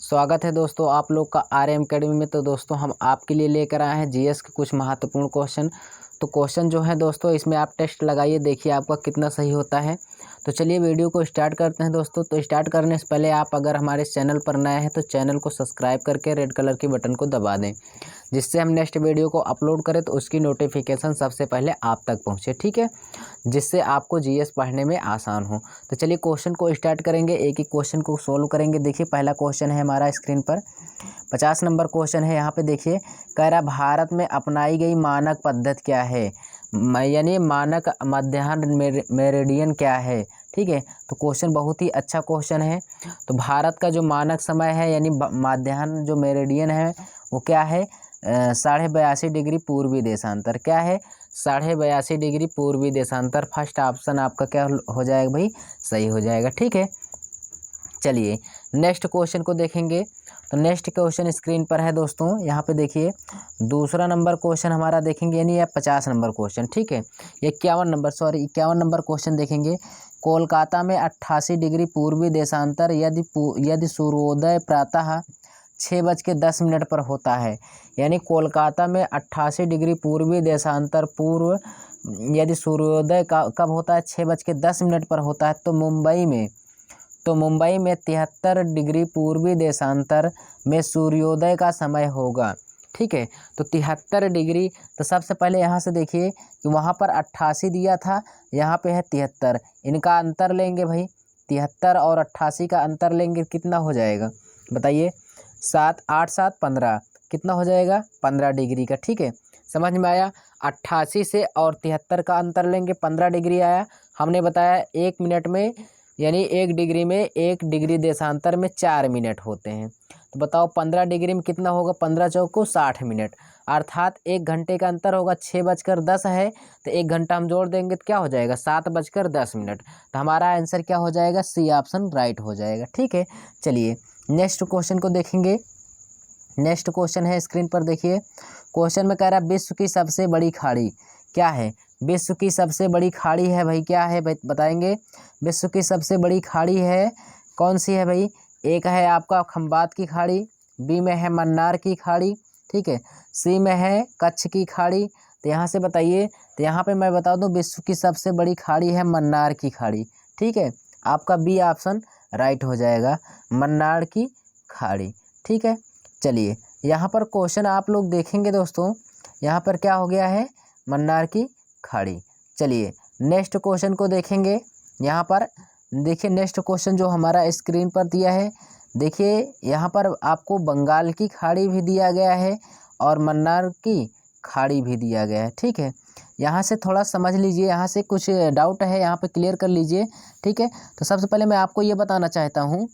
स्वागत है दोस्तों आप लोग का आरएम अकेडमी में। तो दोस्तों हम आपके लिए लेकर आए हैं जीएस के कुछ महत्वपूर्ण क्वेश्चन। तो क्वेश्चन जो है दोस्तों इसमें आप टेस्ट लगाइए, देखिए आपका कितना सही होता है। तो चलिए वीडियो को स्टार्ट करते हैं दोस्तों। तो स्टार्ट करने से पहले आप अगर हमारे चैनल पर नए हैं तो चैनल को सब्सक्राइब करके रेड कलर की बटन को दबा दें, जिससे हम नेक्स्ट वीडियो को अपलोड करें तो उसकी नोटिफिकेशन सबसे पहले आप तक पहुँचे, ठीक है, जिससे आपको जीएस पढ़ने में आसान हो। तो चलिए क्वेश्चन को स्टार्ट करेंगे, एक एक क्वेश्चन को सोल्व करेंगे। देखिए पहला क्वेश्चन है हमारा स्क्रीन पर 50 नंबर क्वेश्चन है। यहाँ पे देखिए कह रहा भारत में अपनाई गई मानक पद्धति क्या है, यानी मानक मध्याह्न मेरिडियन क्या है, ठीक है। तो क्वेश्चन बहुत ही अच्छा क्वेश्चन है। तो भारत का जो मानक समय है यानी मध्याह्न जो मेरिडियन है वो क्या है, 82.5 डिग्री पूर्वी देशांतर। क्या है, 82.5 डिग्री पूर्वी देशांतर। फर्स्ट ऑप्शन आपका क्या हो जाएगा भाई, सही हो जाएगा, ठीक है। चलिए नेक्स्ट क्वेश्चन को देखेंगे। तो नेक्स्ट क्वेश्चन स्क्रीन पर है दोस्तों, यहाँ पे देखिए दूसरा नंबर क्वेश्चन हमारा देखेंगे, यानी यह 50 नंबर क्वेश्चन, ठीक है। 51 नंबर क्वेश्चन देखेंगे। कोलकाता में 88 डिग्री पूर्वी देशांतर यदि सूर्योदय प्रातः 6:10 पर होता है, यानी कोलकाता में 88 डिग्री पूर्वी देशांतर पूर्व यदि सूर्योदय का कब होता है, 6:10 पर होता है, तो मुंबई में 73 डिग्री पूर्वी देशांतर में सूर्योदय का समय होगा, ठीक है। तो 73 डिग्री, तो सबसे पहले यहाँ से देखिए कि वहाँ पर 88 दिया था, यहाँ पे है 73, इनका अंतर लेंगे भाई, 73 और 88 का अंतर लेंगे, कितना हो जाएगा बताइए, 7 8 7 15, कितना हो जाएगा 15 डिग्री का, ठीक है। समझ में आया। 88 से और 73 का अंतर लेंगे, 15 डिग्री आया। हमने बताया 1 मिनट में यानी 1 डिग्री में 1 डिग्री देशांतर में 4 मिनट होते हैं। तो बताओ 15 डिग्री में कितना होगा, 15 चौको 60 मिनट, अर्थात 1 घंटे का अंतर होगा। 6:10 है तो 1 घंटा हम जोड़ देंगे तो क्या हो जाएगा 7:10। तो हमारा आंसर क्या हो जाएगा, सी ऑप्शन राइट हो जाएगा, ठीक है। चलिए नेक्स्ट क्वेश्चन को देखेंगे। नेक्स्ट क्वेश्चन है स्क्रीन पर देखिए। क्वेश्चन में कह रहा है विश्व की सबसे बड़ी खाड़ी क्या है। विश्व की सबसे बड़ी खाड़ी है भाई, क्या है भाई बताएंगे। विश्व की सबसे बड़ी खाड़ी है कौन सी है भाई, एक है आपका खंबात की खाड़ी, बी में है मन्नार की खाड़ी, ठीक है, सी में है कच्छ की खाड़ी। तो यहाँ से बताइए, तो यहाँ पे मैं बता दूँ विश्व की सबसे बड़ी खाड़ी है मन्नार की खाड़ी, ठीक है। आपका बी ऑप्शन राइट हो जाएगा, मन्नार की खाड़ी, ठीक है। चलिए यहाँ पर क्वेश्चन आप लोग देखेंगे दोस्तों, यहाँ पर क्या हो गया है, मन्नार की खाड़ी। चलिए नेक्स्ट क्वेश्चन को देखेंगे। यहाँ पर देखिए नेक्स्ट क्वेश्चन जो हमारा स्क्रीन पर दिया है, देखिए यहाँ पर आपको बंगाल की खाड़ी भी दिया गया है और मन्नार की खाड़ी भी दिया गया है, ठीक है। यहाँ से थोड़ा समझ लीजिए, यहाँ से कुछ डाउट है यहाँ पे क्लियर कर लीजिए, ठीक है। तो सबसे पहले मैं आपको ये बताना चाहता हूँ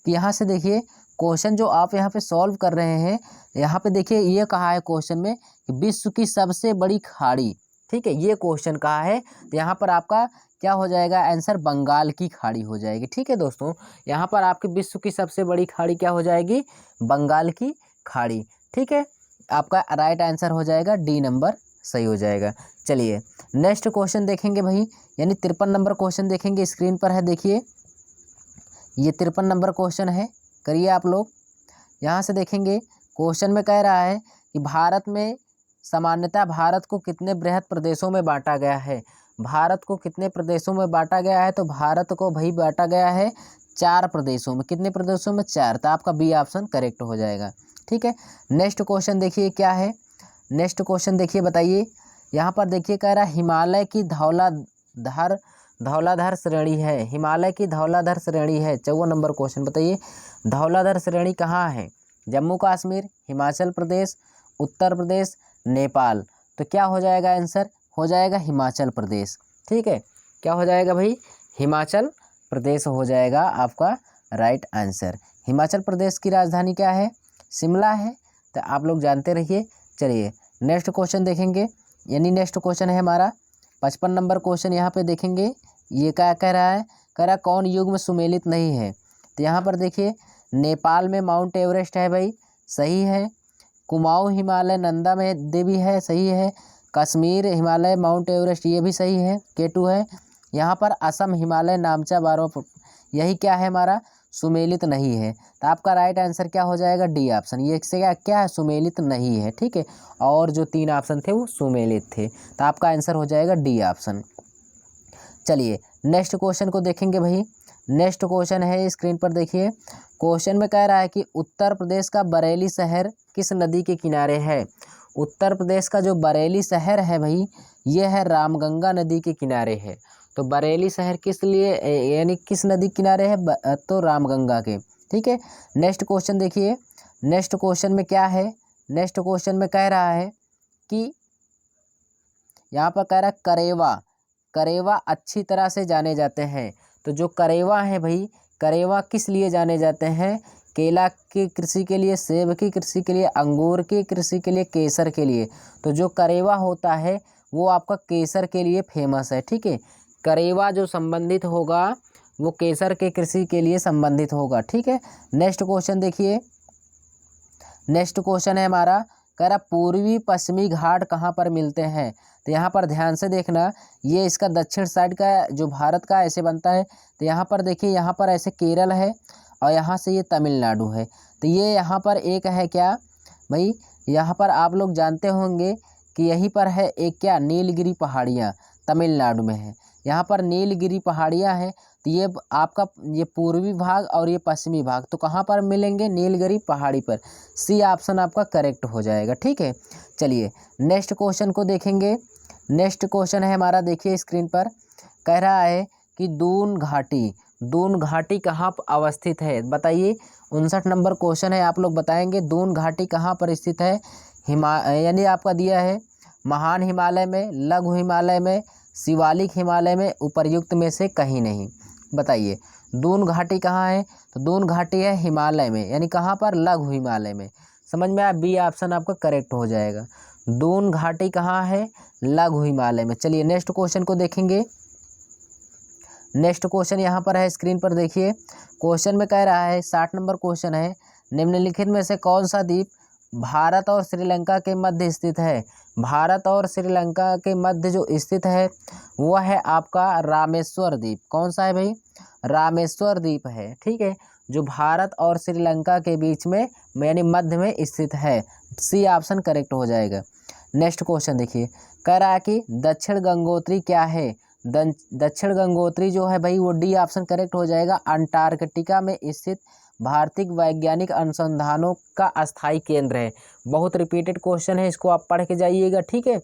कि यहाँ से देखिए क्वेश्चन जो आप यहाँ पे सॉल्व कर रहे हैं, यहाँ पे देखिए ये कहा है क्वेश्चन में कि विश्व की सबसे बड़ी खाड़ी, ठीक है, ये क्वेश्चन कहा है। तो यहाँ पर आपका क्या हो जाएगा आंसर, बंगाल की खाड़ी हो जाएगी, ठीक है दोस्तों। यहाँ पर आपकी विश्व की सबसे बड़ी खाड़ी क्या हो जाएगी, बंगाल की खाड़ी, ठीक है। आपका राइट आंसर हो जाएगा डी नंबर, सही हो जाएगा। चलिए नेक्स्ट क्वेश्चन देखेंगे भाई, यानी 53 नंबर क्वेश्चन देखेंगे, स्क्रीन पर है देखिए, ये 53 नंबर क्वेश्चन है, करिए आप लोग। यहाँ से देखेंगे क्वेश्चन में कह रहा है कि भारत में सामान्यतः भारत को कितने बृहद प्रदेशों में बांटा गया है। भारत को कितने प्रदेशों में बांटा गया है, तो भारत को भाई बांटा गया है 4 प्रदेशों में। कितने प्रदेशों में, 4। तो आपका बी ऑप्शन करेक्ट हो जाएगा, ठीक है। नेक्स्ट क्वेश्चन देखिए क्या है, नेक्स्ट क्वेश्चन देखिए बताइए। यहाँ पर देखिए कह रहा है हिमालय की धौलाधार श्रेणी है, हिमालय की धौलाधार श्रेणी है। 54 नंबर क्वेश्चन बताइए, धौलाधार श्रेणी कहाँ है, जम्मू कश्मीर, हिमाचल प्रदेश, उत्तर प्रदेश, नेपाल। तो क्या हो जाएगा आंसर, हो जाएगा हिमाचल प्रदेश, ठीक है। क्या हो जाएगा भाई, हिमाचल प्रदेश हो जाएगा आपका राइट आंसर। हिमाचल प्रदेश की राजधानी क्या है, शिमला है, तो आप लोग जानते रहिए। चलिए नेक्स्ट क्वेश्चन देखेंगे, यानी नेक्स्ट क्वेश्चन है हमारा 55 नंबर क्वेश्चन। यहाँ पे देखेंगे ये क्या कह रहा है, कह रहा है कौन युग में सुमेलित नहीं है। तो यहाँ पर देखिए नेपाल में माउंट एवरेस्ट है भाई, सही है। कुमाऊं हिमालय नंदा में देवी है, सही है। कश्मीर हिमालय माउंट एवरेस्ट ये भी सही है, K2 है। यहाँ पर असम हिमालय नामचा बारो, यही क्या है हमारा सुमेलित नहीं है। तो आपका राइट आंसर क्या हो जाएगा, डी ऑप्शन। ये से क्या है, सुमेलित नहीं है, ठीक है। और जो 3 ऑप्शन थे वो सुमेलित थे, तो आपका आंसर हो जाएगा डी ऑप्शन। चलिए नेक्स्ट क्वेश्चन को देखेंगे भाई। नेक्स्ट क्वेश्चन है स्क्रीन पर देखिए। क्वेश्चन में कह रहा है कि उत्तर प्रदेश का बरेली शहर किस नदी के किनारे है। उत्तर प्रदेश का जो बरेली शहर है भाई, ये है रामगंगा नदी के किनारे है। तो बरेली शहर किस लिए यानी किस नदी के किनारे है, तो रामगंगा के, ठीक है। नेक्स्ट क्वेश्चन देखिए। नेक्स्ट क्वेश्चन में क्या है, नेक्स्ट क्वेश्चन में कह रहा है कि यहाँ पर कह रहा है करेवा, करेवा अच्छी तरह से जाने जाते हैं। तो जो करेवा है भाई, करेवा किस लिए जाने जाते हैं, केला की कृषि के लिए, सेब की कृषि के लिए, अंगूर की कृषि के लिए, केसर के लिए। तो जो करेवा होता है वो आपका केसर के लिए फेमस है, ठीक है। करेवा जो संबंधित होगा वो केसर के कृषि के लिए संबंधित होगा, ठीक है। नेक्स्ट क्वेश्चन देखिए। नेक्स्ट क्वेश्चन है हमारा, कह रहा पूर्वी पश्चिमी घाट कहाँ पर मिलते हैं। तो यहाँ पर ध्यान से देखना, ये इसका दक्षिण साइड का जो भारत का ऐसे बनता है। तो यहाँ पर देखिए, यहाँ पर ऐसे केरल है और यहाँ से ये तमिलनाडु है। तो ये यहाँ पर एक है क्या भाई, यहाँ पर आप लोग जानते होंगे कि यहीं पर है एक क्या, नीलगिरी पहाड़ियाँ तमिलनाडु में है। यहाँ पर नीलगिरी पहाड़ियाँ हैं। तो ये आपका ये पूर्वी भाग और ये पश्चिमी भाग, तो कहाँ पर मिलेंगे, नीलगिरी पहाड़ी पर। सी ऑप्शन आपका करेक्ट हो जाएगा, ठीक है। चलिए नेक्स्ट क्वेश्चन को देखेंगे। नेक्स्ट क्वेश्चन है हमारा, देखिए स्क्रीन पर। कह रहा है कि दून घाटी, दून घाटी कहाँ अवस्थित है, बताइए। 59 नंबर क्वेश्चन है, आप लोग बताएंगे दून घाटी कहाँ पर स्थित है। यानी आपका दिया है महान हिमालय में, लघु हिमालय में, शिवालिक हिमालय में, उपर्युक्त में से कहीं नहीं। बताइए दून घाटी कहाँ है। तो दून घाटी है हिमालय में, यानी कहाँ पर, लघु हिमालय में। समझ में आया, बी ऑप्शन आपका करेक्ट हो जाएगा। दून घाटी कहाँ है, लघु हिमालय में। चलिए नेक्स्ट क्वेश्चन को देखेंगे। नेक्स्ट क्वेश्चन यहाँ पर है स्क्रीन पर देखिए। क्वेश्चन में कह रहा है 60 नंबर क्वेश्चन है, निम्नलिखित में से कौन सा द्वीप भारत और श्रीलंका के मध्य स्थित है। भारत और श्रीलंका के मध्य जो स्थित है वह है आपका रामेश्वर द्वीप। कौन सा है भाई, रामेश्वर द्वीप है, ठीक है, जो भारत और श्रीलंका के बीच में यानी मध्य में स्थित है। सी ऑप्शन करेक्ट हो जाएगा। नेक्स्ट क्वेश्चन देखिए। कह रहा है कि दक्षिण गंगोत्री क्या है। दक्षिण गंगोत्री जो है भाई वो डी ऑप्शन करेक्ट हो जाएगा। अंटार्कटिका में स्थित भारतीय वैज्ञानिक अनुसंधानों का अस्थायी केंद्र है। बहुत रिपीटेड क्वेश्चन है, इसको आप पढ़ के जाइएगा, ठीक है।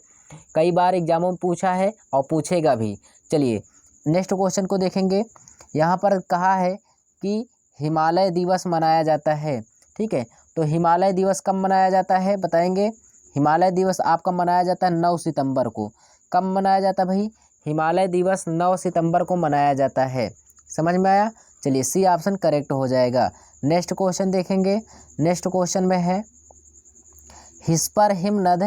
कई बार एग्जामों में पूछा है और पूछेगा भी। चलिए नेक्स्ट क्वेश्चन को देखेंगे। यहाँ पर कहा है कि हिमालय दिवस मनाया जाता है, ठीक है। तो हिमालय दिवस कब मनाया जाता है, बताएंगे। हिमालय दिवस आपका मनाया जाता है 9 सितंबर को। कब मनाया जाता है भाई, हिमालय दिवस 9 सितंबर को मनाया जाता है। समझ में आया। चलिए सी ऑप्शन करेक्ट हो जाएगा। नेक्स्ट क्वेश्चन देखेंगे। नेक्स्ट क्वेश्चन में है हिस्पर हिमनद,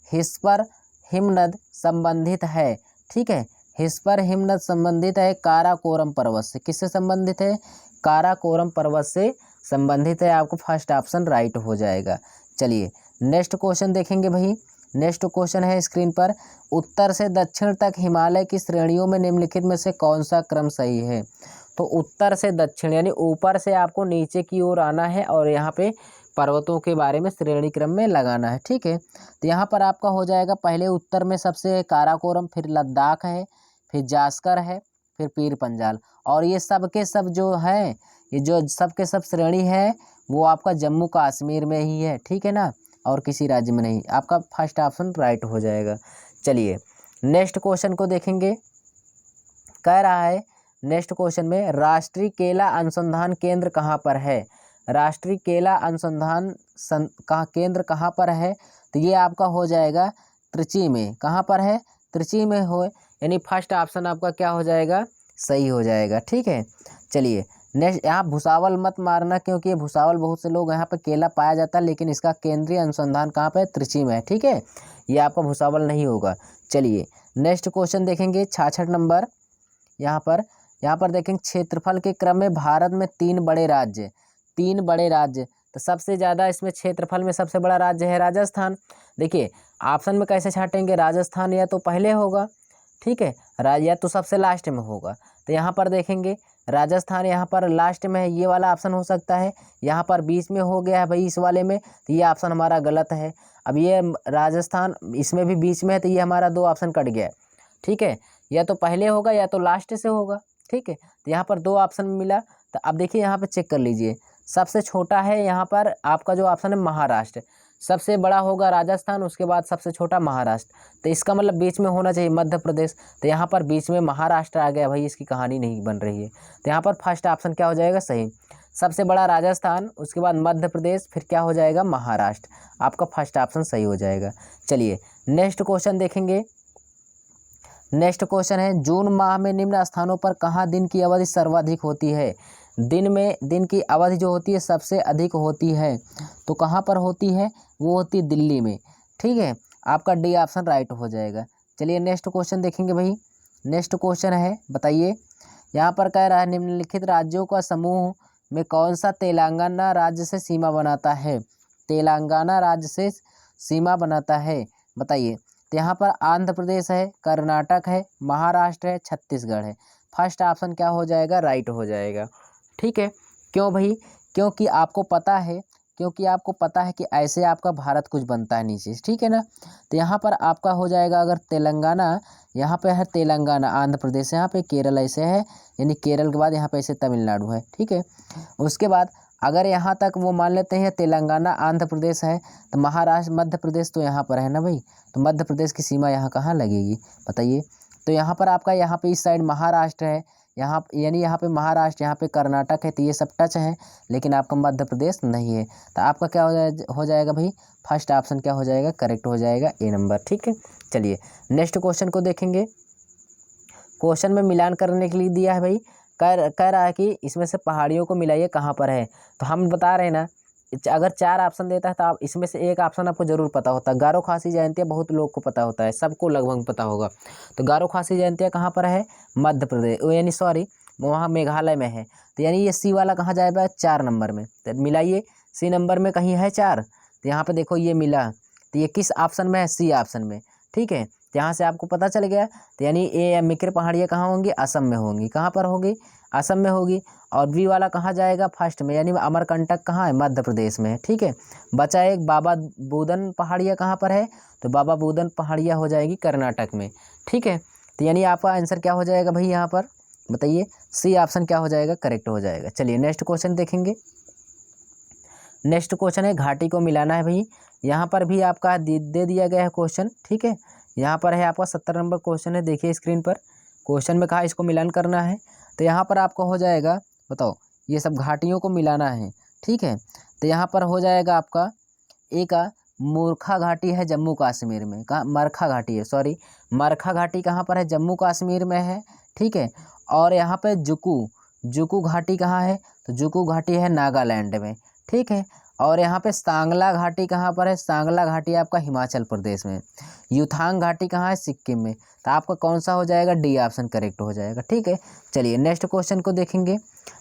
हिस्पर हिमनद संबंधित है, ठीक है। हिस्पर हिमनद संबंधित है काराकोरम पर्वत से। किससे संबंधित है, काराकोरम पर्वत से संबंधित है। आपको फर्स्ट ऑप्शन राइट हो जाएगा। चलिए नेक्स्ट क्वेश्चन देखेंगे भाई। नेक्स्ट क्वेश्चन है स्क्रीन पर, उत्तर से दक्षिण तक हिमालय की श्रेणियों में निम्नलिखित में से कौन सा क्रम सही है। तो उत्तर से दक्षिण यानी ऊपर से आपको नीचे की ओर आना है और यहाँ पे पर्वतों के बारे में श्रेणी क्रम में लगाना है, ठीक है। तो यहाँ पर आपका हो जाएगा, पहले उत्तर में सबसे काराकोरम, फिर लद्दाख है, फिर जास्कर है, फिर पीर पंजाल। और ये सब के सब जो है, ये जो सब के सब श्रेणी है वो आपका जम्मू कश्मीर में ही है, ठीक है ना, और किसी राज्य में नहीं। आपका फर्स्ट ऑप्शन राइट हो जाएगा। चलिए नेक्स्ट क्वेश्चन को देखेंगे। कह रहा है नेक्स्ट क्वेश्चन में राष्ट्रीय केला अनुसंधान केंद्र कहाँ पर है। राष्ट्रीय केला अनुसंधान का केंद्र कहाँ पर है। तो ये आपका हो जाएगा त्रिची में। कहाँ पर है, त्रिची में हो, यानी फर्स्ट ऑप्शन आपका क्या हो जाएगा, सही हो जाएगा, ठीक है। चलिए नेक्स्ट, यहाँ भुसावल मत मारना क्योंकि ये भुसावल बहुत से लोग यहाँ पे केला पाया जाता है, लेकिन इसका केंद्रीय अनुसंधान कहाँ पे है, त्रिची में है, ठीक है। ये आपका भुसावल नहीं होगा। चलिए नेक्स्ट क्वेश्चन देखेंगे 66 नंबर। यहाँ पर देखेंगे क्षेत्रफल के क्रम में भारत में 3 बड़े राज्य, 3 बड़े राज्य। तो सबसे ज़्यादा इसमें क्षेत्रफल में सबसे बड़ा राज्य है राजस्थान। देखिए ऑप्शन में कैसे छाटेंगे, राजस्थान या तो पहले होगा, ठीक है, या तो सबसे लास्ट में होगा। तो यहाँ पर देखेंगे राजस्थान यहाँ पर लास्ट में है, ये वाला ऑप्शन हो सकता है। यहाँ पर बीच में हो गया है भाई इस वाले में, तो ये ऑप्शन हमारा गलत है। अब ये राजस्थान इसमें भी बीच में है, तो ये हमारा 2 ऑप्शन कट गया। ठीक है, या तो पहले होगा या तो लास्ट से होगा। ठीक है, तो यहाँ पर 2 ऑप्शन मिला। तो अब देखिए यहाँ पे चेक कर लीजिए, सबसे छोटा है यहाँ पर आपका जो ऑप्शन है महाराष्ट्र, सबसे बड़ा होगा राजस्थान, उसके बाद सबसे छोटा महाराष्ट्र। तो इसका मतलब बीच में होना चाहिए मध्य प्रदेश। तो यहाँ पर बीच में महाराष्ट्र आ गया भाई, इसकी कहानी नहीं बन रही है। तो यहाँ पर फर्स्ट ऑप्शन क्या हो जाएगा सही, सबसे बड़ा राजस्थान, उसके बाद मध्य प्रदेश, फिर क्या हो जाएगा महाराष्ट्र। आपका फर्स्ट ऑप्शन सही हो जाएगा। चलिए नेक्स्ट क्वेश्चन देखेंगे। नेक्स्ट क्वेश्चन है, जून माह में निम्न स्थानों पर कहाँ दिन की अवधि सर्वाधिक होती है। दिन की अवधि जो होती है सबसे अधिक होती है, तो कहाँ पर होती है, वो होती है दिल्ली में। ठीक है, आपका डी ऑप्शन राइट हो जाएगा। चलिए नेक्स्ट क्वेश्चन देखेंगे भाई। नेक्स्ट क्वेश्चन है, बताइए यहाँ पर कह रहा है निम्नलिखित राज्यों का समूह में कौन सा तेलंगाना राज्य से सीमा बनाता है। तेलंगाना राज्य से सीमा बनाता है, बताइए। तो यहाँ पर आंध्र प्रदेश है, कर्नाटक है, महाराष्ट्र है, छत्तीसगढ़ है। फर्स्ट ऑप्शन क्या हो जाएगा, राइट हो जाएगा। ठीक है, क्यों भाई, क्योंकि आपको पता है कि ऐसे आपका भारत कुछ बनता है नीचे। ठीक है ना, तो यहाँ पर आपका हो जाएगा अगर तेलंगाना, यहाँ पे है तेलंगाना, आंध्र प्रदेश यहाँ पे, केरल ऐसे है, यानी केरल के बाद यहाँ पे ऐसे तमिलनाडु है। ठीक है, उसके बाद अगर यहाँ तक वो मान लेते हैं तेलंगाना आंध्र प्रदेश है, तो महाराष्ट्र मध्य प्रदेश तो यहाँ पर है ना भाई, तो मध्य प्रदेश की सीमा यहाँ कहाँ लगेगी बताइए। तो यहाँ पर आपका यहाँ पे इस साइड महाराष्ट्र है, यहाँ यानी यहाँ पे महाराष्ट्र, यहाँ पे कर्नाटक है, तो ये सब टच है, लेकिन आपका मध्य प्रदेश नहीं है। तो आपका क्या हो जाएगा भाई, फर्स्ट ऑप्शन क्या हो जाएगा, करेक्ट हो जाएगा, ए नंबर। ठीक है, चलिए नेक्स्ट क्वेश्चन को देखेंगे। क्वेश्चन में मिलान करने के लिए दिया है भाई, कह रहा है कि इसमें से पहाड़ियों को मिलाइए कहाँ पर है। तो हम बता रहे हैं ना, अगर 4 ऑप्शन देता है तो आप इसमें से एक ऑप्शन आपको जरूर पता होता है। गारो खासी जयंतिया बहुत लोग को पता होता है, सबको लगभग पता होगा। तो गारो खासी जयंतिया कहाँ पर है, मध्य प्रदेश, यानी सॉरी वहाँ मेघालय में है। तो यानी ये सी वाला कहाँ जाएगा, 4 नंबर में। तो मिलाइए, सी नंबर में कहीं है 4, तो यहाँ पर देखो ये मिला, तो ये किस ऑप्शन में है, सी ऑप्शन में। ठीक है, तो यहाँ से आपको पता चल गया। तो यानी ए या मिक्र पहाड़ियाँ कहाँ होंगी, असम में होंगी। कहाँ पर होगी, असम में होगी। और बी वाला कहाँ जाएगा, फर्स्ट में, यानी अमरकंटक कहाँ है, मध्य प्रदेश में है। ठीक है, बचा एक बाबा बूदन पहाड़ियाँ कहाँ पर है, तो बाबा बूदन पहाड़ियाँ हो जाएगी कर्नाटक में। ठीक है, तो यानी आपका आंसर क्या हो जाएगा भाई, यहाँ पर बताइए, सी ऑप्शन क्या हो जाएगा, करेक्ट हो जाएगा। चलिए नेक्स्ट क्वेश्चन देखेंगे। नेक्स्ट क्वेश्चन है, घाटी को मिलाना है भाई। यहाँ पर भी आपका दे दिया गया है क्वेश्चन। ठीक है, यहाँ पर है आपका 70 नंबर क्वेश्चन है, देखिए स्क्रीन पर। क्वेश्चन में कहा इसको मिलान करना है, तो यहाँ पर आपको हो जाएगा, बताओ ये सब घाटियों को मिलाना है। ठीक है, तो यहाँ पर हो जाएगा आपका एक मूर्खा घाटी है जम्मू कश्मीर में, कहाँ, मरखा घाटी है, सॉरी मरखा घाटी कहाँ पर है, जम्मू कश्मीर में है। ठीक है, और यहाँ पे जुकू घाटी कहाँ है, तो जुकू घाटी है नागालैंड में। ठीक है, और यहाँ पे सांगला घाटी कहाँ पर है, सांगला घाटी आपका हिमाचल प्रदेश में। युथांग घाटी कहाँ है, सिक्किम में। तो आपका कौन सा हो जाएगा, डी ऑप्शन करेक्ट हो जाएगा। ठीक है, चलिए नेक्स्ट क्वेश्चन को देखेंगे।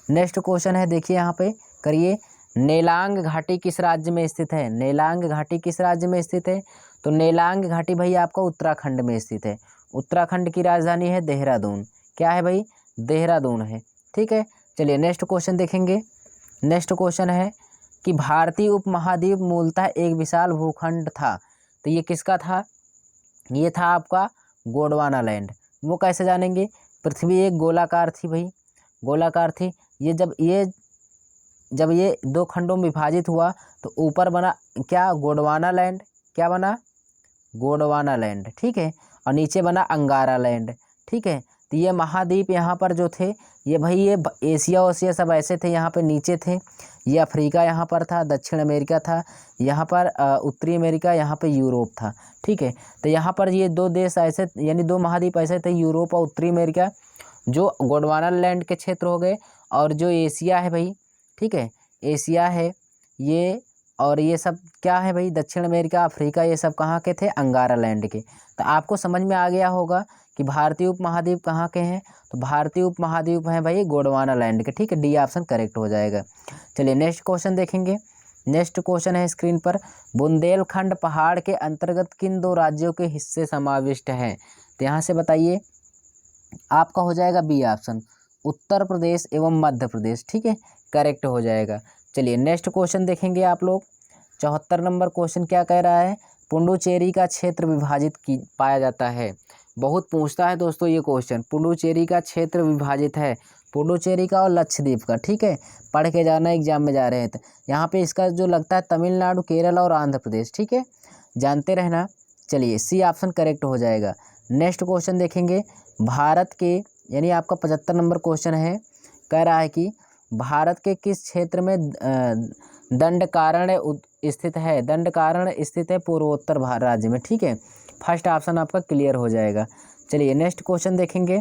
नेक्स्ट क्वेश्चन है, देखिए यहाँ पे करिए, नेलांग घाटी किस राज्य में स्थित है। नेलांग घाटी किस राज्य में स्थित है, तो नेलांग घाटी भाई आपका उत्तराखंड में स्थित है। उत्तराखंड की राजधानी है देहरादून। क्या है भाई, देहरादून है। ठीक है, चलिए नेक्स्ट क्वेश्चन देखेंगे। नेक्स्ट क्वेश्चन है कि भारतीय उपमहाद्वीप मूलतः एक विशाल भूखंड था, तो ये किसका था, ये था आपका गोंडवाना लैंड। वो कैसे जानेंगे, पृथ्वी एक गोलाकार थी भाई, गोलाकार थी। ये जब ये 2 खंडों में विभाजित हुआ, तो ऊपर बना क्या, गोंडवाना लैंड, क्या बना, गोंडवाना लैंड। ठीक है, और नीचे बना अंगारा लैंड। ठीक है, तो ये महाद्वीप यहाँ पर जो थे, ये भाई ये एशिया ओशिया सब ऐसे थे, यहाँ पे नीचे थे। ये अफ्रीका यहाँ पर था, दक्षिण अमेरिका था यहाँ पर, उत्तरी अमेरिका यहाँ पे, यूरोप था। ठीक है, तो यहाँ पर ये 2 देश ऐसे, यानी 2 महाद्वीप ऐसे थे, यूरोप और उत्तरी अमेरिका, जो गोंडवाना लैंड के क्षेत्र हो गए। और जो एशिया है भाई, ठीक है, एशिया है ये, और ये सब क्या है भाई, दक्षिण अमेरिका, अफ्रीका, ये सब कहाँ के थे, अंगारा लैंड के। तो आपको समझ में आ गया होगा कि भारतीय उपमहाद्वीप कहाँ के हैं, तो भारतीय उपमहाद्वीप हैं भाई गोंडवाना लैंड के। ठीक है, डी ऑप्शन करेक्ट हो जाएगा। चलिए नेक्स्ट क्वेश्चन देखेंगे। नेक्स्ट क्वेश्चन है स्क्रीन पर, बुंदेलखंड पहाड़ के अंतर्गत किन 2 राज्यों के हिस्से समाविष्ट हैं। तो यहाँ से बताइए आपका हो जाएगा बी ऑप्शन, उत्तर प्रदेश एवं मध्य प्रदेश। ठीक है, करेक्ट हो जाएगा। चलिए नेक्स्ट क्वेश्चन देखेंगे आप लोग। 74 नंबर क्वेश्चन क्या कह रहा है, पुडुचेरी का क्षेत्र विभाजित की पाया जाता है। बहुत पूछता है दोस्तों ये क्वेश्चन, पुडुचेरी का क्षेत्र विभाजित है, पुडुचेरी का और लक्षद्वीप का। ठीक है, पढ़ के जाना, एग्जाम में जा रहे हैं तो यहाँ पे इसका जो लगता है तमिलनाडु, केरल और आंध्र प्रदेश। ठीक है, जानते रहना। चलिए सी ऑप्शन करेक्ट हो जाएगा। नेक्स्ट क्वेश्चन देखेंगे, भारत के यानी आपका 75 नंबर क्वेश्चन है, कह रहा है कि भारत के किस क्षेत्र में दंडकारण्य स्थित है। दंडकारण्य स्थित है पूर्वोत्तर भारत राज्य में। ठीक है, फर्स्ट ऑप्शन आपका क्लियर हो जाएगा। चलिए नेक्स्ट क्वेश्चन देखेंगे।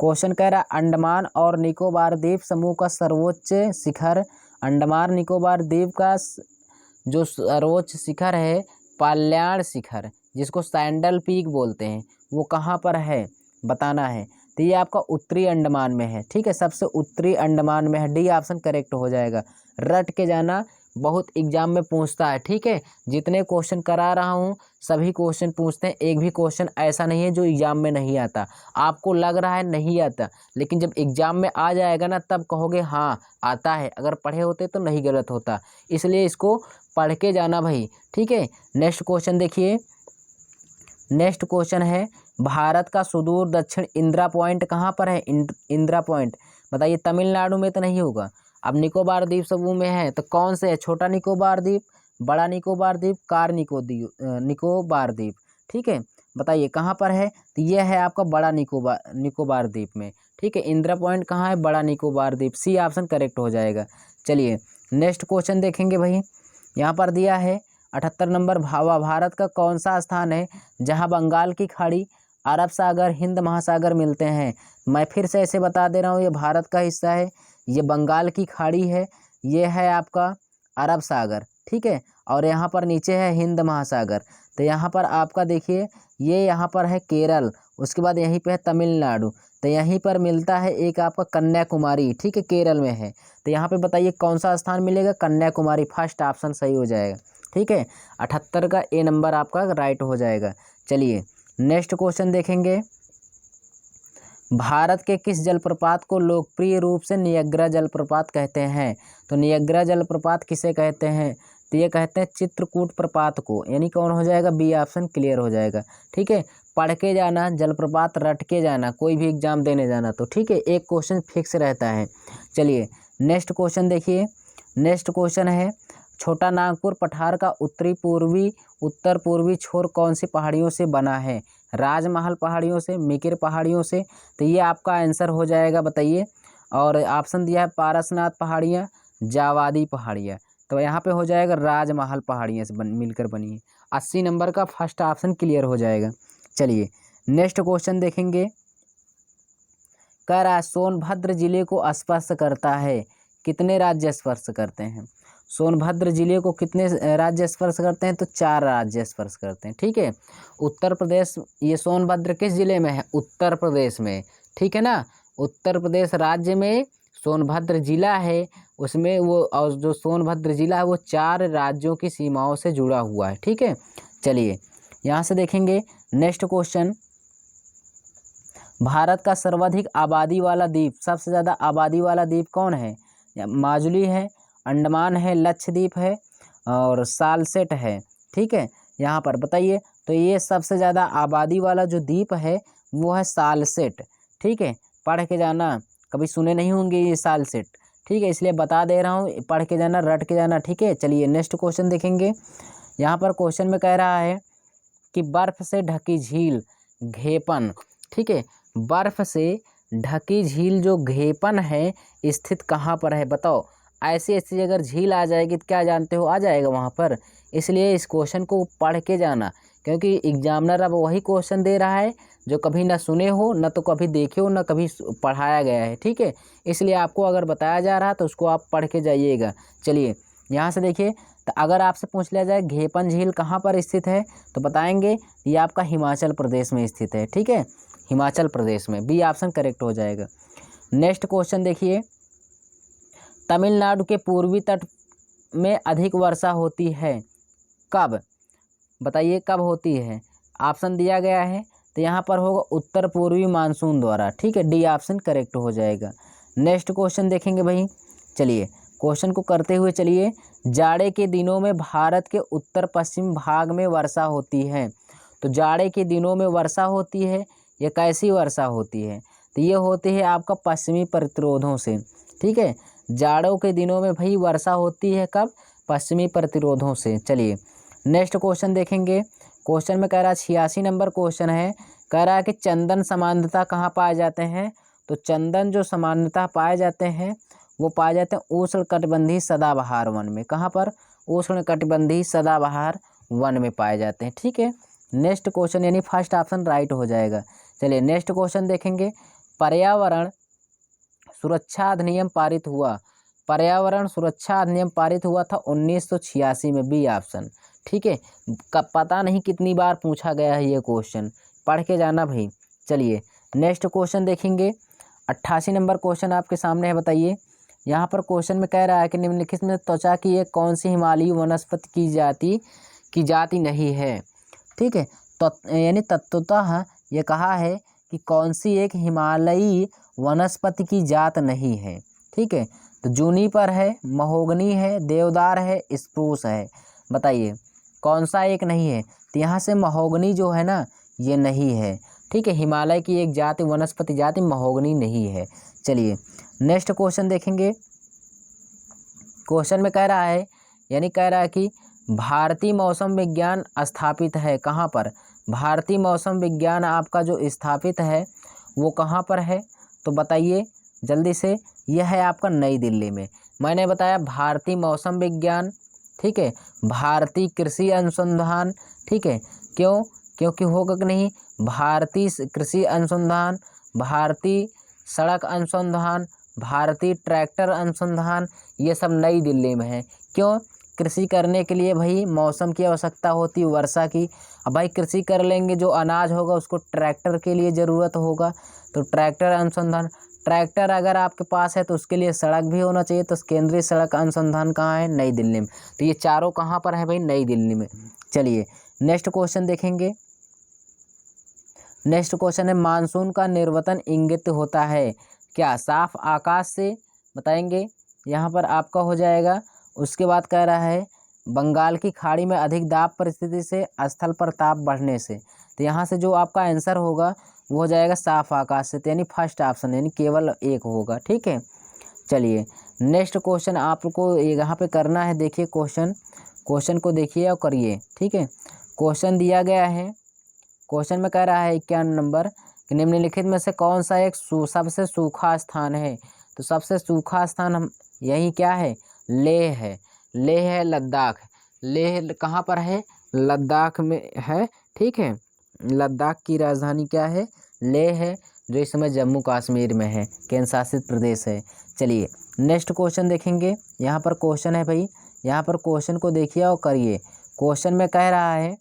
क्वेश्चन कह रहा है अंडमान और निकोबार द्वीप समूह का सर्वोच्च शिखर, अंडमान निकोबार द्वीप का जो सर्वोच्च शिखर है पाल्याण शिखर, जिसको सैंडल पीक बोलते हैं, वो कहाँ पर है बताना है। तो ये आपका उत्तरी अंडमान में है। ठीक है, सबसे उत्तरी अंडमान में है। डी ऑप्शन करेक्ट हो जाएगा। रट के जाना, बहुत एग्जाम में पूछता है। ठीक है, जितने क्वेश्चन करा रहा हूँ सभी क्वेश्चन पूछते हैं, एक भी क्वेश्चन ऐसा नहीं है जो एग्जाम में नहीं आता। आपको लग रहा है नहीं आता, लेकिन जब एग्जाम में आ जाएगा ना तब कहोगे हाँ आता है, अगर पढ़े होते तो नहीं गलत होता। इसलिए इसको पढ़ के जाना भाई। ठीक है, नेक्स्ट क्वेश्चन देखिए। नेक्स्ट क्वेश्चन है भारत का सुदूर दक्षिण इंदिरा पॉइंट कहाँ पर है। इंदिरा पॉइंट बताइए, तमिलनाडु में तो नहीं होगा। अब निकोबार द्वीप समूह में है तो कौन से है, छोटा निकोबार द्वीप, बड़ा निकोबार द्वीप, कार निकोबार द्वीप। ठीक है, बताइए कहाँ पर है। तो ये है आपका बड़ा निकोबार द्वीप में। ठीक है, इंदिरा पॉइंट कहाँ है, बड़ा निकोबार द्वीप। सी ऑप्शन करेक्ट हो जाएगा। चलिए नेक्स्ट क्वेश्चन देखेंगे भाई। यहाँ पर दिया है 78 नंबर, भारत का कौन सा स्थान है जहाँ बंगाल की खाड़ी, अरब सागर, हिंद महासागर मिलते हैं। मैं फिर से ऐसे बता दे रहा हूँ, ये भारत का हिस्सा है, ये बंगाल की खाड़ी है, ये है आपका अरब सागर। ठीक है, और यहाँ पर नीचे है हिंद महासागर। तो यहाँ पर आपका देखिए, ये यहाँ पर है केरल, उसके बाद यहीं पे है तमिलनाडु, तो यहीं पर मिलता है एक आपका कन्याकुमारी। ठीक है, केरल में है। तो यहाँ पे बताइए कौन सा स्थान मिलेगा, कन्याकुमारी। फर्स्ट ऑप्शन सही हो जाएगा। ठीक है, 78 का ए नंबर आपका राइट हो जाएगा। चलिए नेक्स्ट क्वेश्चन देखेंगे। भारत के किस जलप्रपात को लोकप्रिय रूप से नियाग्रा जलप्रपात कहते हैं। तो नियाग्रा जलप्रपात किसे कहते हैं, तो ये कहते हैं चित्रकूट प्रपात को, यानी कौन हो जाएगा, बी ऑप्शन क्लियर हो जाएगा। ठीक है, पढ़ के जाना, जलप्रपात रट के जाना, कोई भी एग्जाम देने जाना तो। ठीक है, एक क्वेश्चन फिक्स रहता है। चलिए नेक्स्ट क्वेश्चन देखिए। नेक्स्ट क्वेश्चन है छोटा नागपुर पठार का उत्तर पूर्वी छोर कौन सी पहाड़ियों से बना है। राजमहल पहाड़ियों से, मिकिर पहाड़ियों से। तो ये आपका आंसर हो जाएगा, बताइए। और ऑप्शन दिया है पारसनाथ पहाड़ियाँ, जावादी पहाड़ियाँ। तो यहाँ पे हो जाएगा राजमहल पहाड़ियाँ से मिलकर बनी है। 80 नंबर का फर्स्ट ऑप्शन क्लियर हो जाएगा। चलिए नेक्स्ट क्वेश्चन देखेंगे। कह रहा है सोनभद्र जिले को स्पर्श करता है, कितने राज्य स्पर्श करते हैं। सोनभद्र जिले को कितने राज्य स्पर्श करते हैं, तो 4 राज्य स्पर्श करते हैं। ठीक है, उत्तर प्रदेश, ये सोनभद्र किस जिले में है, उत्तर प्रदेश में। ठीक है ना, उत्तर प्रदेश राज्य में सोनभद्र जिला है, उसमें वो, और जो सोनभद्र जिला है वो 4 राज्यों की सीमाओं से जुड़ा हुआ है। ठीक है, चलिए यहाँ से देखेंगे नेक्स्ट क्वेश्चन। भारत का सर्वाधिक आबादी वाला द्वीप, सबसे ज़्यादा आबादी वाला द्वीप कौन है, माजुली है, अंडमान है, लक्षद्वीप है और सालसेट है। ठीक है, यहाँ पर बताइए। तो ये सबसे ज़्यादा आबादी वाला जो द्वीप है वो है सालसेट। ठीक है, पढ़ के जाना, कभी सुने नहीं होंगे ये सालसेट। ठीक है, इसलिए बता दे रहा हूँ, पढ़ के जाना, रट के जाना। ठीक है, चलिए नेक्स्ट क्वेश्चन देखेंगे। यहाँ पर क्वेश्चन में कह रहा है कि बर्फ़ से ढकी झील घेपन। ठीक है, बर्फ़ से ढकी झील जो घेपन है स्थित कहाँ पर है, बताओ। ऐसी ऐसी अगर झील आ जाएगी तो क्या जानते हो, आ जाएगा वहाँ पर। इसलिए इस क्वेश्चन को पढ़ के जाना, क्योंकि एग्जामिनर अब वही क्वेश्चन दे रहा है जो कभी ना सुने हो, ना तो कभी देखे हो, ना कभी पढ़ाया गया है। ठीक है, इसलिए आपको अगर बताया जा रहा है तो उसको आप पढ़ के जाइएगा। चलिए यहाँ से देखिए, तो अगर आपसे पूछ लिया जाए घेपन झील कहाँ पर स्थित है, तो बताएंगे ये आपका हिमाचल प्रदेश में स्थित है। ठीक है, हिमाचल प्रदेश में, बी ऑप्शन करेक्ट हो जाएगा। नेक्स्ट क्वेश्चन देखिए। तमिलनाडु के पूर्वी तट में अधिक वर्षा होती है, कब, बताइए कब होती है। ऑप्शन दिया गया है तो यहाँ पर होगा उत्तर पूर्वी मानसून द्वारा। ठीक है, डी ऑप्शन करेक्ट हो जाएगा। नेक्स्ट क्वेश्चन देखेंगे भाई। चलिए क्वेश्चन को करते हुए चलिए। जाड़े के दिनों में भारत के उत्तर पश्चिम भाग में वर्षा होती है। तो जाड़े के दिनों में वर्षा होती है, ये कैसी वर्षा होती है? तो ये होती है आपका पश्चिमी प्रतिरोधों से। ठीक है, जाड़ों के दिनों में भाई वर्षा होती है कब? पश्चिमी प्रतिरोधों से। चलिए नेक्स्ट क्वेश्चन देखेंगे। क्वेश्चन में कह रहा है 86 नंबर क्वेश्चन है, कह रहा है कि चंदन सामान्यतः कहाँ पाए जाते हैं? तो चंदन जो सामान्यतः पाए जाते हैं वो पाए जाते हैं उष्णकटिबंधीय सदाबहार वन में। कहाँ पर? उष्णकटिबंधीय सदाबहार वन में पाए जाते हैं। ठीक है, नेक्स्ट क्वेश्चन यानी फर्स्ट ऑप्शन राइट हो जाएगा। चलिए नेक्स्ट क्वेश्चन देखेंगे। पर्यावरण सुरक्षा अधिनियम पारित हुआ। पर्यावरण सुरक्षा अधिनियम पारित हुआ था 1986 में, बी ऑप्शन। ठीक है, पता नहीं कितनी बार पूछा गया है ये क्वेश्चन, पढ़ के जाना भाई। चलिए नेक्स्ट क्वेश्चन देखेंगे। 88 नंबर क्वेश्चन आपके सामने है, बताइए। यहाँ पर क्वेश्चन में कह रहा है कि निम्नलिखित में त्वचा की एक कौन सी हिमालयी वनस्पति की जाति नहीं है? ठीक है, तो यानी तत्वतः ये कहा है कि कौन सी एक हिमालयी वनस्पति की जात नहीं है। ठीक है, तो जूनिपर है, महोगनी है, देवदार है, स्प्रूस है। बताइए कौन सा एक नहीं है? तो यहाँ से महोगनी जो है ना ये नहीं है। ठीक है, हिमालय की एक जाति वनस्पति जाति महोगनी नहीं है। चलिए नेक्स्ट क्वेश्चन देखेंगे। क्वेश्चन में कह रहा है यानी कह रहा है कि भारतीय मौसम विज्ञान स्थापित है कहाँ पर? भारतीय मौसम विज्ञान आपका जो स्थापित है वो कहाँ पर है? तो बताइए जल्दी से। यह है आपका नई दिल्ली में। मैंने बताया भारतीय मौसम विज्ञान, ठीक है, भारतीय कृषि अनुसंधान। ठीक है, क्यों? क्योंकि होगा कि नहीं, भारतीय कृषि अनुसंधान, भारतीय सड़क अनुसंधान, भारतीय ट्रैक्टर अनुसंधान, ये सब नई दिल्ली में है। क्यों? कृषि करने के लिए भाई मौसम की आवश्यकता होती है, वर्षा की। अब भाई कृषि कर लेंगे, जो अनाज होगा उसको ट्रैक्टर के लिए ज़रूरत होगा, तो ट्रैक्टर अनुसंधान। ट्रैक्टर अगर आपके पास है तो उसके लिए सड़क भी होना चाहिए, तो केंद्रीय सड़क अनुसंधान कहाँ है? नई दिल्ली में। तो ये चारों कहाँ पर है भाई? नई दिल्ली में। चलिए नेक्स्ट क्वेश्चन देखेंगे। नेक्स्ट क्वेश्चन है, मानसून का निर्वतन इंगित होता है क्या? साफ आकाश से। बताएंगे, यहाँ पर आपका हो जाएगा। उसके बाद कह रहा है बंगाल की खाड़ी में अधिक दाब परिस्थिति से, स्थल पर ताप बढ़ने से। तो यहाँ से जो आपका आंसर होगा वो हो जाएगा साफ आकाश से, तो यानी फर्स्ट ऑप्शन, यानी केवल एक होगा। ठीक है, चलिए नेक्स्ट क्वेश्चन आपको यहाँ पे करना है। देखिए क्वेश्चन को देखिए और करिए। ठीक है, क्वेश्चन दिया गया है। क्वेश्चन में कह रहा है 51 नंबर कि निम्नलिखित में से कौन सा एक सबसे सूखा स्थान है? तो सबसे सूखा स्थान हम यही क्या है? लेह है। लेह है, लद्दाख। लेह कहाँ पर है? लद्दाख में है। ठीक है, लद्दाख की राजधानी क्या है? लेह है, जो इस समय जम्मू कश्मीर में है, केंद्र शासित प्रदेश है। चलिए नेक्स्ट क्वेश्चन देखेंगे। यहाँ पर क्वेश्चन है भाई, यहाँ पर क्वेश्चन को देखिए और करिए। क्वेश्चन में कह रहा है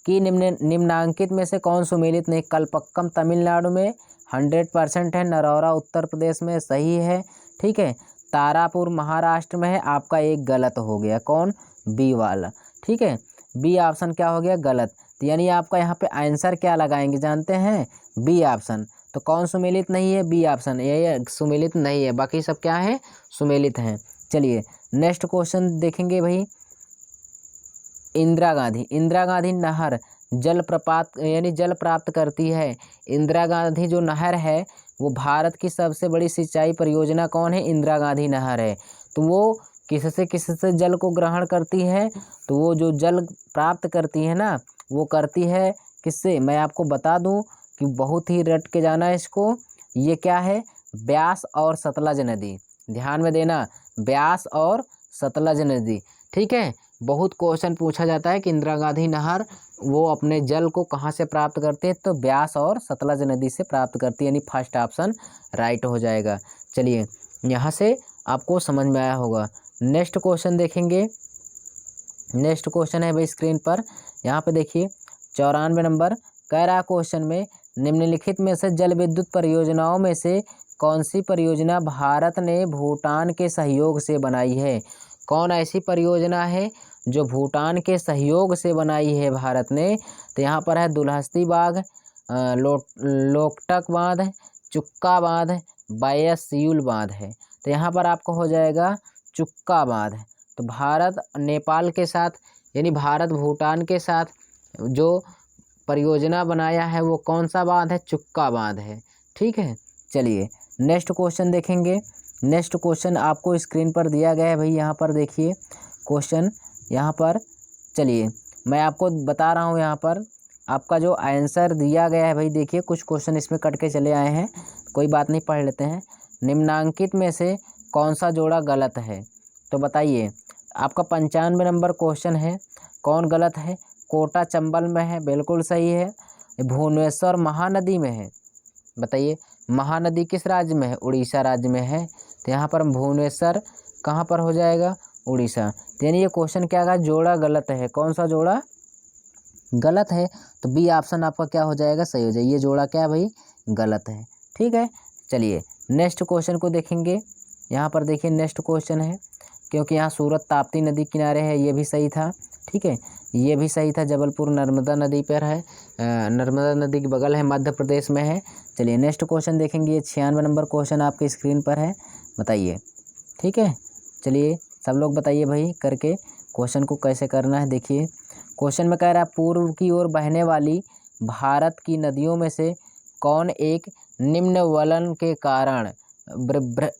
कि निम्नांकित में से कौन सुमेलित नहीं? कल्पक्कम तमिलनाडु में 100% है, नरौरा उत्तर प्रदेश में सही है। ठीक है, तारापुर महाराष्ट्र में है, आपका एक गलत हो गया। कौन? बी वाला। ठीक है, बी ऑप्शन क्या हो गया? गलत। तो यानी आपका यहाँ पे आंसर क्या लगाएंगे जानते हैं? B option. तो कौन सुमेलित नहीं है? बी ऑप्शन, ये सुमेलित नहीं है, बाकी सब क्या है? सुमेलित हैं। चलिए नेक्स्ट क्वेश्चन देखेंगे भाई। इंदिरा गांधी नहर जलप्रपात यानी जल प्राप्त करती है। इंदिरा गांधी जो नहर है वो भारत की सबसे बड़ी सिंचाई परियोजना कौन है? इंदिरा गांधी नहर है। तो वो किससे जल को ग्रहण करती है? तो वो जो जल प्राप्त करती है ना, वो करती है किससे? मैं आपको बता दूं कि बहुत ही रट के जाना है इसको। ये क्या है? ब्यास और सतलज नदी। ध्यान में देना, ब्यास और सतलज नदी। ठीक है, बहुत क्वेश्चन पूछा जाता है कि इंदिरा गांधी नहर वो अपने जल को कहाँ से प्राप्त करती है? तो ब्यास और सतलज नदी से प्राप्त करती है, यानी फर्स्ट ऑप्शन राइट हो जाएगा। चलिए यहाँ से आपको समझ में आया होगा। नेक्स्ट क्वेश्चन देखेंगे। नेक्स्ट क्वेश्चन है भाई स्क्रीन पर, यहाँ पे देखिए 94 नंबर। कह रहा क्वेश्चन में निम्नलिखित में से जल विद्युत परियोजनाओं में से कौन सी परियोजना भारत ने भूटान के सहयोग से बनाई है? कौन ऐसी परियोजना है जो भूटान के सहयोग से बनाई है भारत ने, तो यहाँ पर है दुल्हस्ती बाग, लोकटक बांध, चुक्का बांध, बायसियुल बांध है। तो यहाँ पर आपको हो जाएगा चुक्का बांध। तो भारत नेपाल के साथ यानी भारत भूटान के साथ जो परियोजना बनाया है वो कौन सा बांध है? चुक्का बांध है। ठीक है, चलिए नेक्स्ट क्वेश्चन देखेंगे। नेक्स्ट क्वेश्चन आपको स्क्रीन पर दिया गया है भाई, यहाँ पर देखिए क्वेश्चन यहाँ पर। चलिए मैं आपको बता रहा हूँ, यहाँ पर आपका जो आंसर दिया गया है भाई, देखिए कुछ क्वेश्चन इसमें कट के चले आए हैं, कोई बात नहीं, पढ़ लेते हैं। निम्नांकित में से कौन सा जोड़ा गलत है? तो बताइए, आपका 95 नंबर क्वेश्चन है, कौन गलत है? कोटा चंबल में है, बिल्कुल सही है। भुवनेश्वर महानदी में है, बताइए महानदी किस राज्य में है? उड़ीसा राज्य में है। तो यहाँ पर भुवनेश्वर कहाँ पर हो जाएगा? उड़ीसा। तो यानी ये क्वेश्चन क्या कहा? जोड़ा गलत है। कौन सा जोड़ा गलत है? तो बी ऑप्शन आपका क्या हो जाएगा? सही हो जाएगा। ये जोड़ा क्या है भाई? गलत है। ठीक है, चलिए नेक्स्ट क्वेश्चन को देखेंगे। यहाँ पर देखिए नेक्स्ट क्वेश्चन है, क्योंकि यहाँ सूरत ताप्ती नदी किनारे है, ये भी सही था। ठीक है, ये भी सही था। जबलपुर नर्मदा नदी पर है, नर्मदा नदी के बगल है, मध्य प्रदेश में है। चलिए नेक्स्ट क्वेश्चन देखेंगे। ये 96 नंबर क्वेश्चन आपके स्क्रीन पर है, बताइए। ठीक है, चलिए सब लोग बताइए भाई करके क्वेश्चन को कैसे करना है। देखिए क्वेश्चन में कह रहा है, पूर्व की ओर बहने वाली भारत की नदियों में से कौन एक निम्न वलन के कारण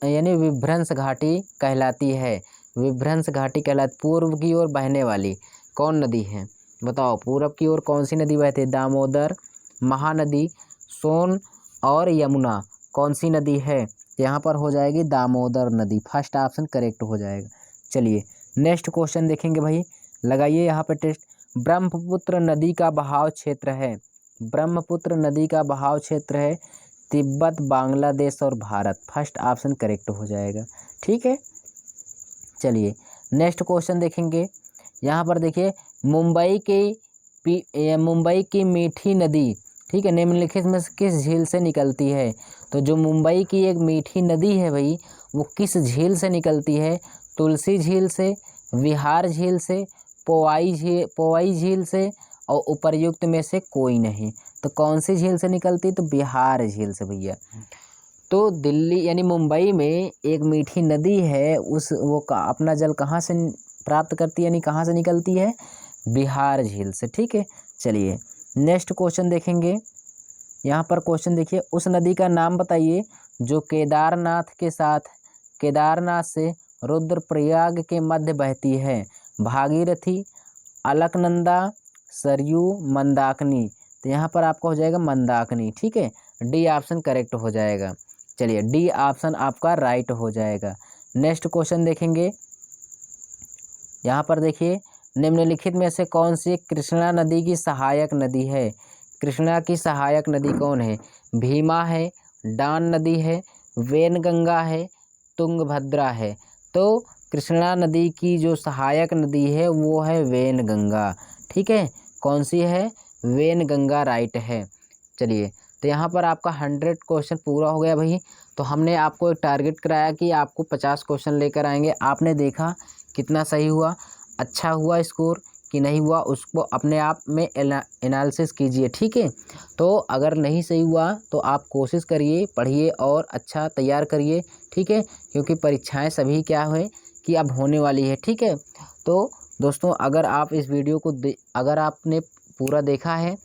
यानी विभ्रंश घाटी कहलाती है? विभ्रंश घाटी कहलाती। पूर्व की ओर बहने वाली कौन नदी है? बताओ, पूर्व की ओर कौन सी नदी बहती है? दामोदर, महानदी, सोन और यमुना, कौन सी नदी है? यहाँ पर हो जाएगी दामोदर नदी। फर्स्ट ऑप्शन करेक्ट हो जाएगा। चलिए नेक्स्ट क्वेश्चन देखेंगे भाई, लगाइए यहाँ पे टेस्ट। ब्रह्मपुत्र नदी का बहाव क्षेत्र है, ब्रह्मपुत्र नदी का बहाव क्षेत्र है तिब्बत, बांग्लादेश और भारत। फर्स्ट ऑप्शन करेक्ट हो जाएगा। ठीक है, चलिए नेक्स्ट क्वेश्चन देखेंगे। यहाँ पर देखिए, मुंबई की मीठी नदी, ठीक है, निम्नलिखित में से किस झील से निकलती है? तो जो मुंबई की एक मीठी नदी है भाई, वो किस झील से निकलती है? तुलसी झील से, विहार झील से, पोवाई झील से और उपर्युक्त में से कोई नहीं। तो कौन सी झील से निकलती है? तो बिहार झील से भैया। तो दिल्ली यानी मुंबई में एक मीठी नदी है, अपना जल कहाँ से प्राप्त करती है, यानी कहाँ से निकलती है? बिहार झील से। ठीक है, चलिए नेक्स्ट क्वेश्चन देखेंगे। यहाँ पर क्वेश्चन देखिए, उस नदी का नाम बताइए जो केदारनाथ से रुद्रप्रयाग के मध्य बहती है। भागीरथी, अलकनंदा, सरयू, मंदाकिनी। तो यहाँ पर आपका हो जाएगा मंदाकिनी। ठीक है, डी ऑप्शन करेक्ट हो जाएगा। चलिए डी ऑप्शन आपका राइट हो जाएगा। नेक्स्ट क्वेश्चन देखेंगे। यहाँ पर देखिए, निम्नलिखित में से कौन सी कृष्णा नदी की सहायक नदी है? कृष्णा की सहायक नदी कौन है? भीमा है, डान नदी है, वेनगंगा है, तुंगभद्रा है। तो कृष्णा नदी की जो सहायक नदी है वो है वेनगंगा। ठीक है, कौन सी है? वेनगंगा राइट है। चलिए, तो यहाँ पर आपका 100 क्वेश्चन पूरा हो गया भाई। तो हमने आपको एक टारगेट कराया कि आपको 50 क्वेश्चन लेकर आएंगे। आपने देखा कितना सही हुआ, अच्छा हुआ स्कोर कि नहीं हुआ, उसको अपने आप में एनालिसिस कीजिए। ठीक है, तो अगर नहीं सही हुआ तो आप कोशिश करिए, पढ़िए और अच्छा तैयार करिए। ठीक है, क्योंकि परीक्षाएं सभी क्या है कि अब होने वाली है। ठीक है, तो दोस्तों अगर आप इस वीडियो को अगर आपने पूरा देखा है,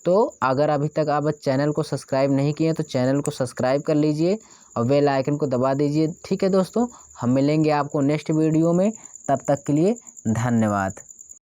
तो अगर अभी तक आप चैनल को सब्सक्राइब नहीं किए तो चैनल को सब्सक्राइब कर लीजिए और बेल आइकन को दबा दीजिए। ठीक है दोस्तों, हम मिलेंगे आपको नेक्स्ट वीडियो में, तब तक के लिए धन्यवाद।